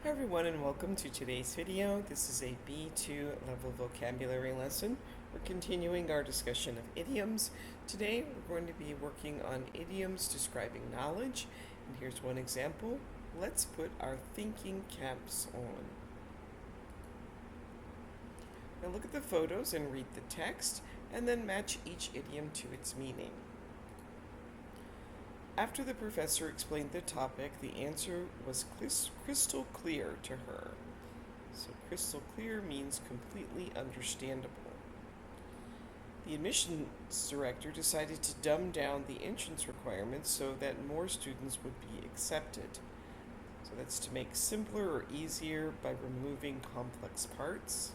Hi everyone and welcome to today's video. This is a B2 level vocabulary lesson. We're continuing our discussion of idioms. Today we're going to be working on idioms describing knowledge. And here's one example. Let's put our thinking caps on. Now look at the photos and read the text and then match each idiom to its meaning. After the professor explained the topic, the answer was crystal clear to her. So crystal clear means completely understandable. The admissions director decided to dumb down the entrance requirements so that more students would be accepted. So that's to make simpler or easier by removing complex parts.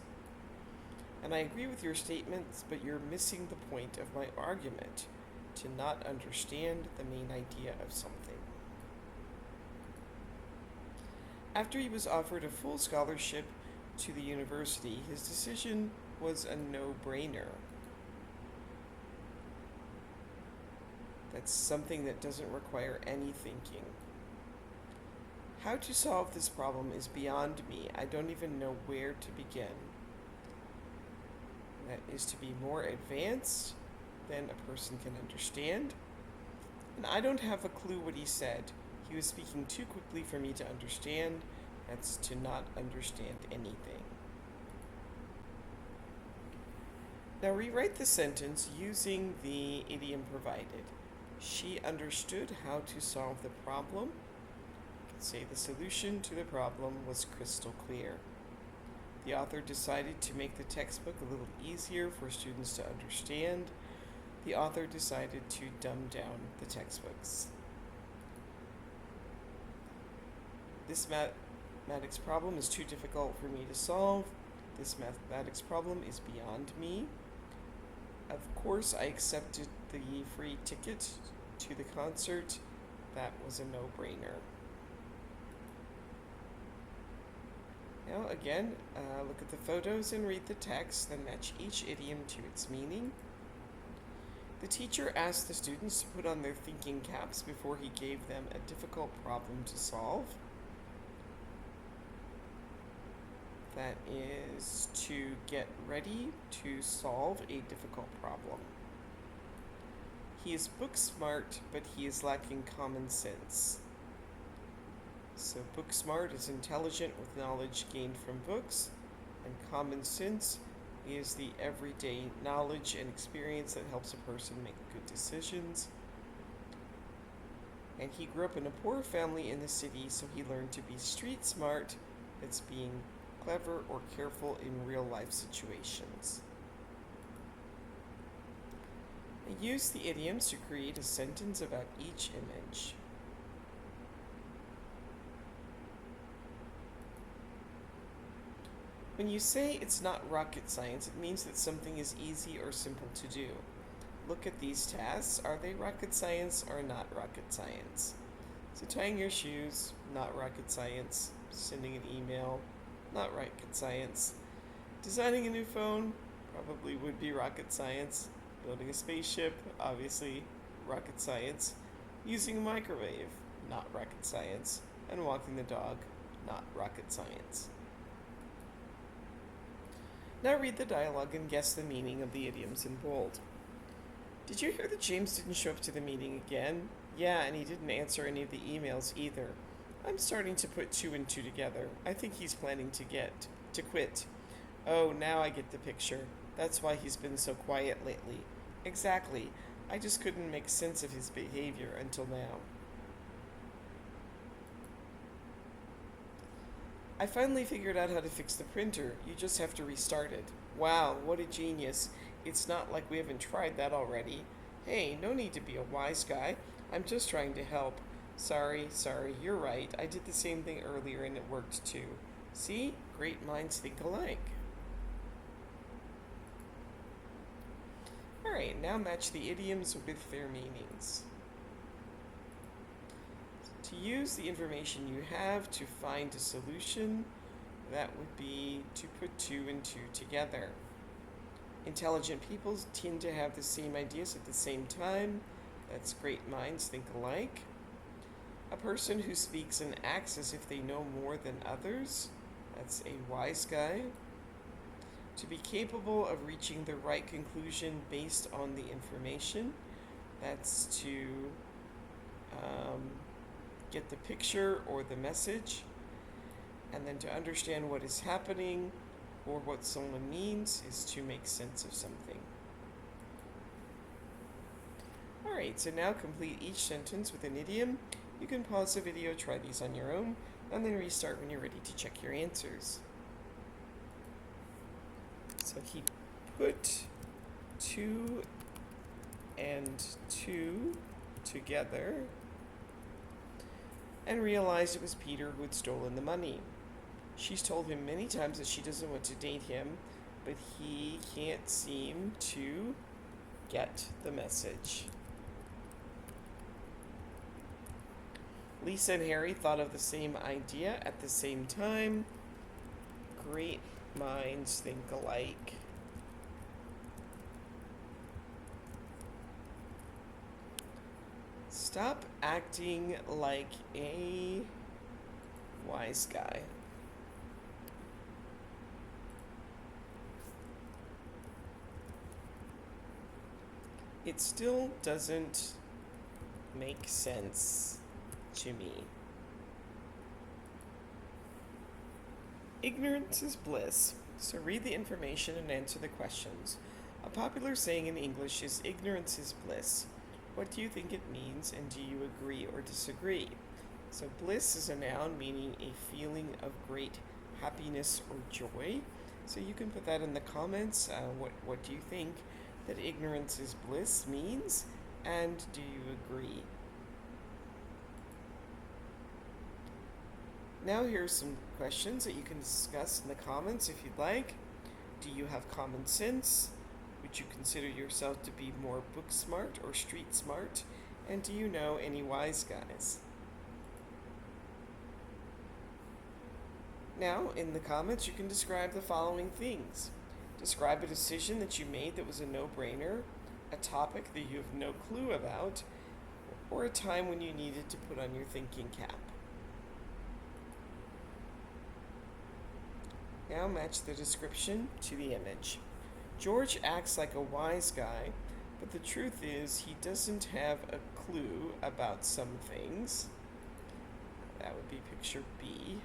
And I agree with your statements, but you're missing the point of my argument. To not understand the main idea of something. After he was offered a full scholarship to the university, his decision was a no-brainer. That's something that doesn't require any thinking. How to solve this problem is beyond me. I don't even know where to begin. That is to be more advanced than a person can understand. And I don't have a clue what he said. He was speaking too quickly for me to understand. That's to not understand anything. Now rewrite the sentence using the idiom provided. She understood how to solve the problem. You can say the solution to the problem was crystal clear. The author decided to make the textbook a little easier for students to understand. The author decided to dumb down the textbooks. This mathematics problem is too difficult for me to solve. This mathematics problem is beyond me. Of course, I accepted the free ticket to the concert. That was a no-brainer. Now, again, look at the photos and read the text, then match each idiom to its meaning. The teacher asked the students to put on their thinking caps before he gave them a difficult problem to solve. That is to get ready to solve a difficult problem. He is book smart, but he is lacking common sense. So book smart is intelligent with knowledge gained from books, and common sense is the everyday knowledge and experience that helps a person make good decisions. And he grew up in a poor family in the city, so he learned to be street smart. That's being clever or careful in real life situations. I use the idioms to create a sentence about each image. When you say it's not rocket science, it means that something is easy or simple to do. Look at these tasks. Are they rocket science or not rocket science? So tying your shoes, not rocket science. Sending an email, not rocket science. Designing a new phone, probably would be rocket science. Building a spaceship, obviously rocket science. Using a microwave, not rocket science. And walking the dog, not rocket science. Now read the dialogue and guess the meaning of the idioms in bold. Did you hear that James didn't show up to the meeting again? Yeah, and he didn't answer any of the emails either. I'm starting to put two and two together. I think he's planning to quit. Oh, now I get the picture. That's why he's been so quiet lately. Exactly. I just couldn't make sense of his behavior until now. I finally figured out how to fix the printer. You just have to restart it. Wow, what a genius. It's not like we haven't tried that already. Hey, no need to be a wise guy. I'm just trying to help. Sorry, you're right. I did the same thing earlier and it worked too. See? Great minds think alike. Alright, now match the idioms with their meanings. To use the information you have to find a solution, that would be to put two and two together. Intelligent people tend to have the same ideas at the same time. That's great minds think alike. A person who speaks and acts as if they know more than others. That's a wise guy. To be capable of reaching the right conclusion based on the information. That's to get the picture or the message. And then to understand what is happening or what someone means is to make sense of something. Alright, so now complete each sentence with an idiom. You can pause the video, try these on your own, and then restart when you're ready to check your answers. So he put 2 and 2 together and realized it was Peter who had stolen the money. She's told him many times that she doesn't want to date him, but he can't seem to get the message. Lisa and Harry thought of the same idea at the same time. Great minds think alike. Stop acting like a wise guy. It still doesn't make sense to me. Ignorance is bliss. So read the information and answer the questions. A popular saying in English is ignorance is bliss. What do you think it means, and do you agree or disagree? So bliss is a noun meaning a feeling of great happiness or joy. So you can put that in the comments. What do you think that ignorance is bliss means, and do you agree? Now here's some questions that you can discuss in the comments if you'd like. Do you have common sense? Would you consider yourself to be more book smart or street smart? And do you know any wise guys? Now, in the comments, you can describe the following things. Describe a decision that you made that was a no-brainer, a topic that you have no clue about, or a time when you needed to put on your thinking cap. Now match the description to the image. George acts like a wise guy, but the truth is he doesn't have a clue about some things. That would be picture B.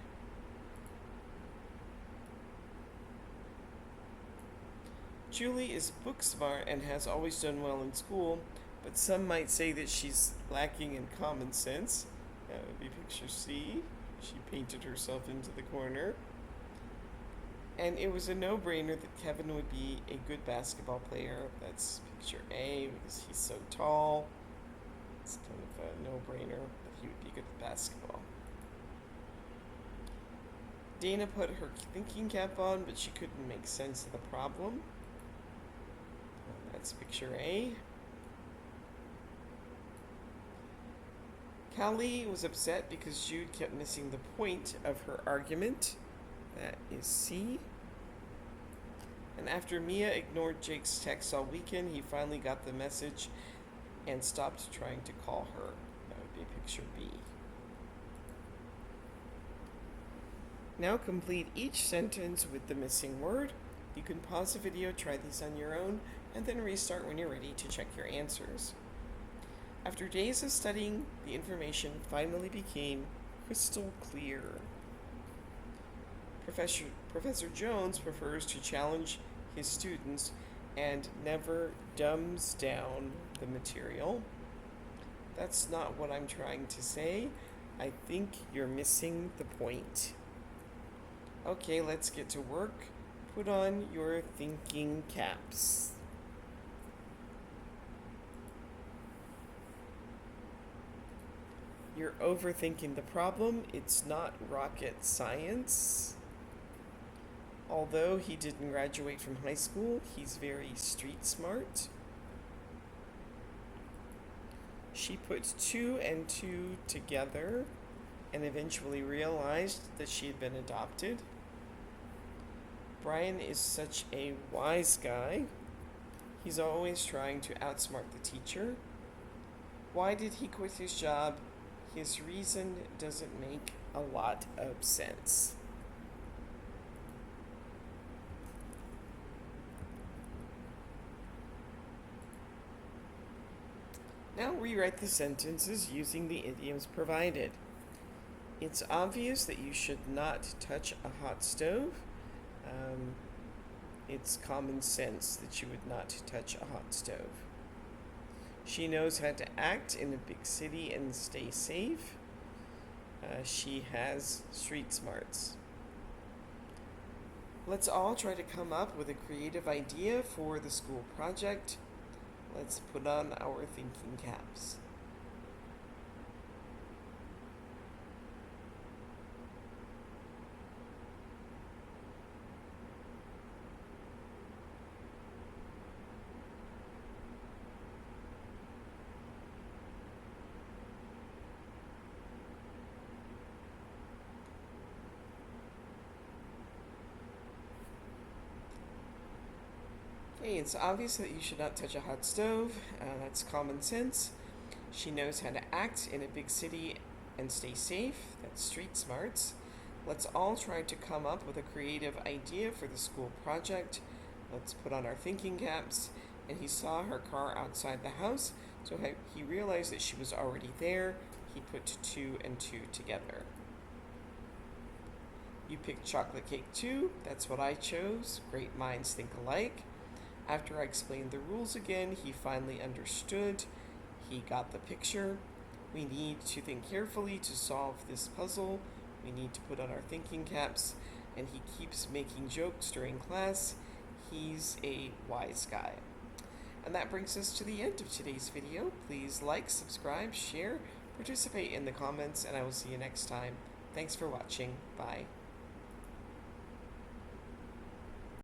Julie is book smart and has always done well in school, but some might say that she's lacking in common sense. That would be picture C. She painted herself into the corner. And it was a no-brainer that Kevin would be a good basketball player. That's picture A, because he's so tall. It's kind of a no-brainer that he would be good at basketball. Dana put her thinking cap on, but she couldn't make sense of the problem. That's picture A. Callie was upset because Jude kept missing the point of her argument. That is C. And after Mia ignored Jake's text all weekend, he finally got the message and stopped trying to call her. That would be picture B. Now complete each sentence with the missing word. You can pause the video, try these on your own, and then restart when you're ready to check your answers. After days of studying, the information finally became crystal clear. Professor Jones prefers to challenge his students and never dumbs down the material. That's not what I'm trying to say. I think you're missing the point. Okay, let's get to work. Put on your thinking caps. You're overthinking the problem. It's not rocket science. Although he didn't graduate from high school, he's very street smart. She put 2 and 2 together and eventually realized that she had been adopted. Brian is such a wise guy. He's always trying to outsmart the teacher. Why did he quit his job? His reason doesn't make a lot of sense. Now rewrite the sentences using the idioms provided. It's obvious that you should not touch a hot stove. It's common sense that you would not touch a hot stove. She knows how to act in a big city and stay safe. She has street smarts. Let's all try to come up with a creative idea for the school project. Let's put on our thinking caps. Okay, it's obvious that you should not touch a hot stove. That's common sense. She knows how to act in a big city and stay safe. That's street smarts. Let's all try to come up with a creative idea for the school project. Let's put on our thinking caps. And he saw her car outside the house, so he realized that she was already there. He put 2 and 2 together. You picked chocolate cake too. That's what I chose. Great minds think alike. After I explained the rules again, he finally understood. He got the picture. We need to think carefully to solve this puzzle. We need to put on our thinking caps. And he keeps making jokes during class. He's a wise guy. And that brings us to the end of today's video. Please like, subscribe, share, participate in the comments, and I will see you next time. Thanks for watching. Bye.